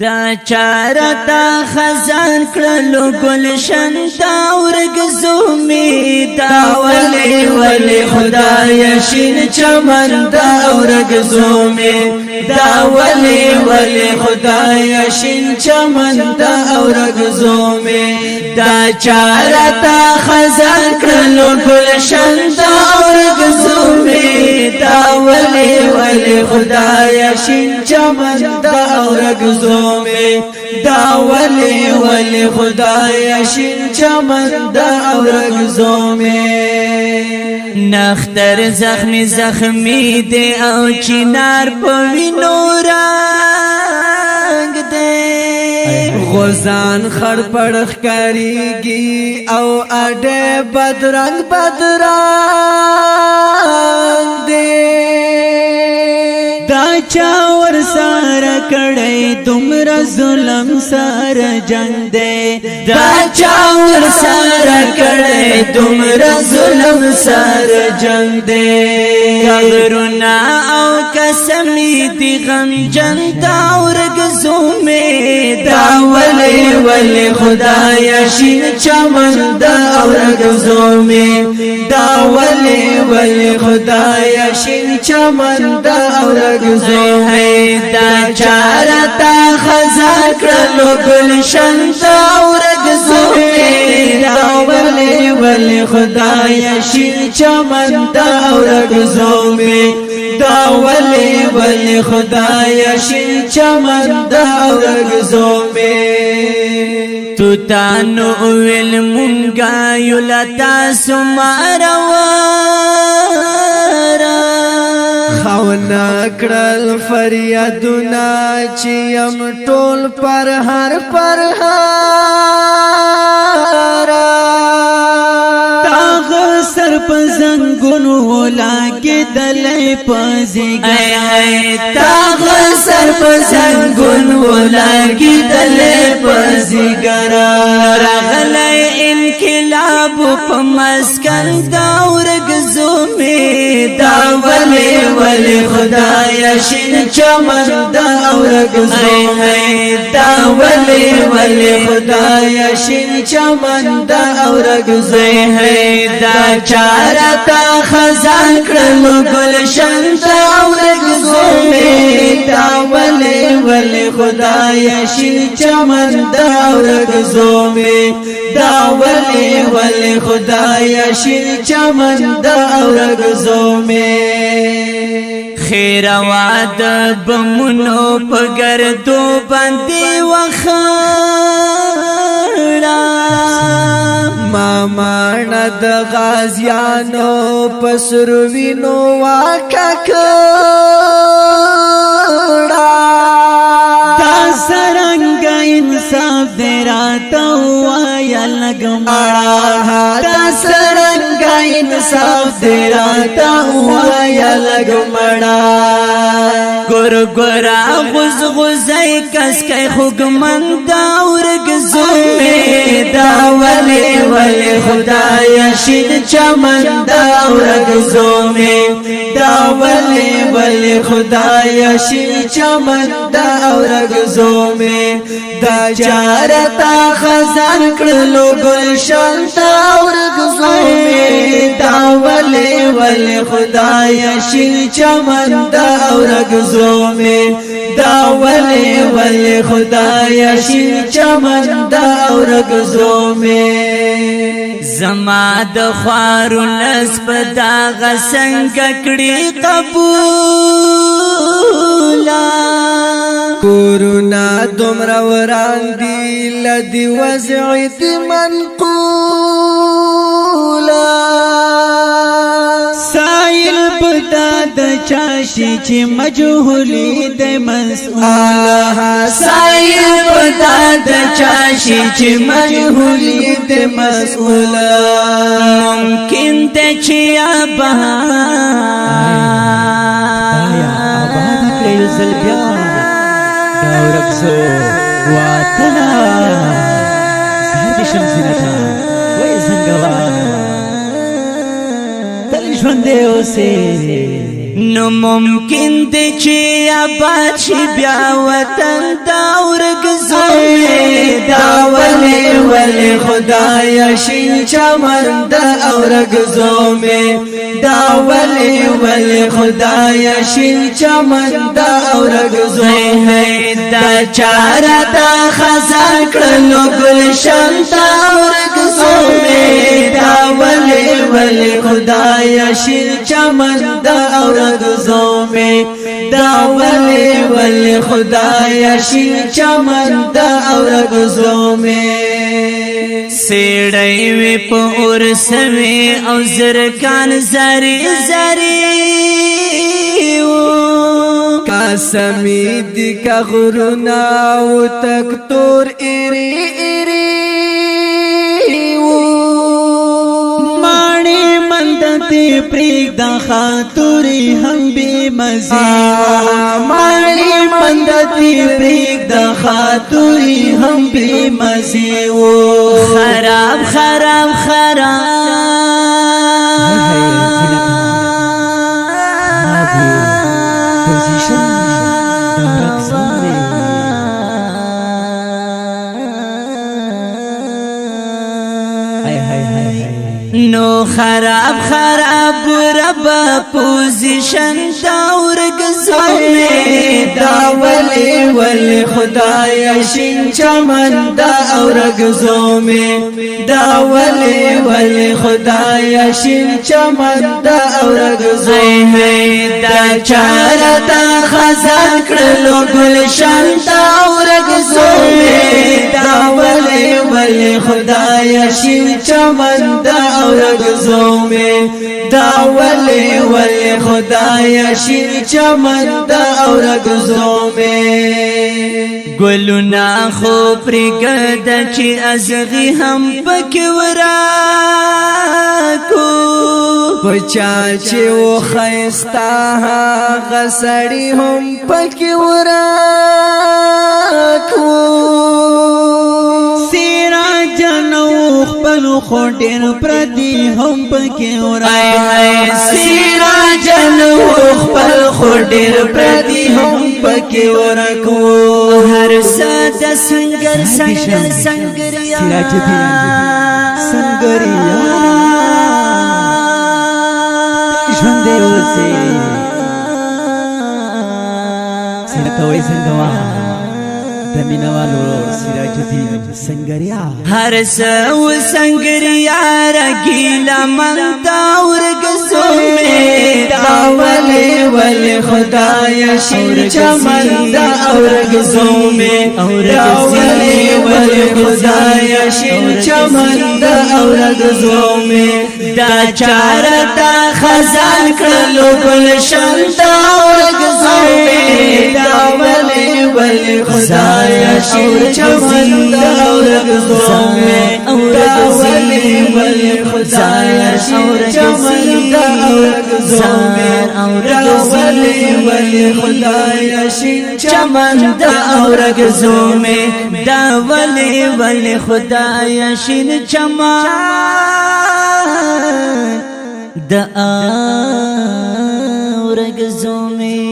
دا چارتا خزان کړلو گلشن دا ورګزو می دا ولی ولی خدای شین چمن دا ورګزو می دا ولی ولی خدای شین چمن دا ورګزو می دا چارتا خزان کړلو گلشن دا ورګزو می دا ولی ولی خدای شین چمن دا ورګزو دا ولی ولی خدای شین چمن دا ورګزو می نختر زخمی زخمی دی او چنار پوینو رنگ دی غزان خړ پړخ کریږي او اډه بدرنګ بدرنګ دی دا چا ور سره کړي تمرا ظلم سره جنگ دے دا چا ور سره کړي تمرا ظلم سره جنگ دے غرنا او قسم دی غم جن دا ورګزو می دا ولی ولی خدای شین چمن دا ورګزو می دا ولی ولی خدای شین چمن دا ورګزو می دا چارتا خزان کړلو گلشن دا ورګزو می دا ولی ولی خدای شین چمن دا ورګزو می دا ولی ولی خدای شین چمن دا ورګزو می تو تانو ویل مونږه یلتا سمارا خاونا کړل فریادونه چې یم ټول پر هر سر پزنګونو لاګې دلې پزېږي تاغ سر پزنګونو لاګې دلې پزېګرا راغلې انقلاب په مسکن دا ورګزو می دا ولی ولی خدای شین چمن دا ورګزو می دا ولی ولی خدای شین چمن دا ورګزو می دا چارتا خزان کړلو گلشن دا ورګزو می دا ولی ولی خدای شین چمن دا ورګزو می دا ولی ولی خدای شین چمن دا ورګزو می خیر واد بمونو پګردو باندې وخړا ماما ند غازیانو پسروینو واکا کڑا دا سرنگ انصاف دیراتا ہوا یا لگمڑا دا سرنگ انصاف دیراتا ہوا یا لگمڑا گر گرا غز غزای کس کئی خوگمن دا ورګزو می دا ولی ولی خدای شین چمن دا ورګزو می دا ولی ولی خدای شین چمن دا ورګزو می دا چارتا خزان کړلو گلشن دا ورګزو می دا ولی ولی خدای شین چمن دا ورګزو می دا ولی ولی خدای شین چمن دا ورګزو می زما د خوارو لس په داغه څنګه کړي قبولا کورونا دومره وران دی لدی وضع دی منقولا سائل پتا د چاشي چې مجهولي د مسؤولا سائل پتا د چاشي چې مجهولي د مسؤولا ممکن ته چې ابا ورګزو واتنا زهدي شمسينتا وای زنګوا تل ژوند اوسه نو ممکن دی چې آباد شي بیا وطن دا ورګزو دا ولی خدایا شین چمن دا اورګزو می دا ولی خدایا شین چمن دا اورګزو می دا چارا دا خزان کړلو گلشن دا ورګزو می دا ولی خدایا شین چمن دا اورګزو می دا ولی خدایا شین چمن دا اورګزو می سیڑی وی پا ارسوی او زرکان زری قاسمی دی کا غرونا و تکتور ایری مانی مندتی پریگ دا خاتوری هم بی مزیو مانی مندتی پریگ دا خاتوری هم بی مزیو خراب نو خراب ربا پوزیشن داور گزومی دا ولی خدایا شین چمن دا اورګزومی دا ولی خدایا شین چمن دا اورګزومی دا چارا دا خزان کړلو گلشن دا اورګزومی دا ولی خدایا شین چمن دا اورګزومی دا ولی خدایا شین چمن دا اورګزومی گلونا خو پرګد چې ازغي هم پکې وراکو بچا چې و خيستا غسړی هم پکې وراکو خپل خټین پردي هم پکې ورای سراجن خپل خټیر پردي هم پکې ورکو هر ساده سنگر یا سراج الدین سنگریا ژوند دې اوسه سرکوي سنگوا دمینوالو سراج الدین سنگریا هر سو سنگریا رگیلا من داور گزومی دا ولی خدایا شین چمن دا اورګزومی دا ولی خدایا شین چمن دا اورګزومی دا چارا دا خزان کړلو گلشن دا اورګزومی دا ولی خدایا شین چمن دا اورګزومی دا ولی خدایا شین چمن دا اورګزومی دا ولی خدایا شین چمن دا اورګزومی دا ولی خدایا شین چمن دا اورګزومی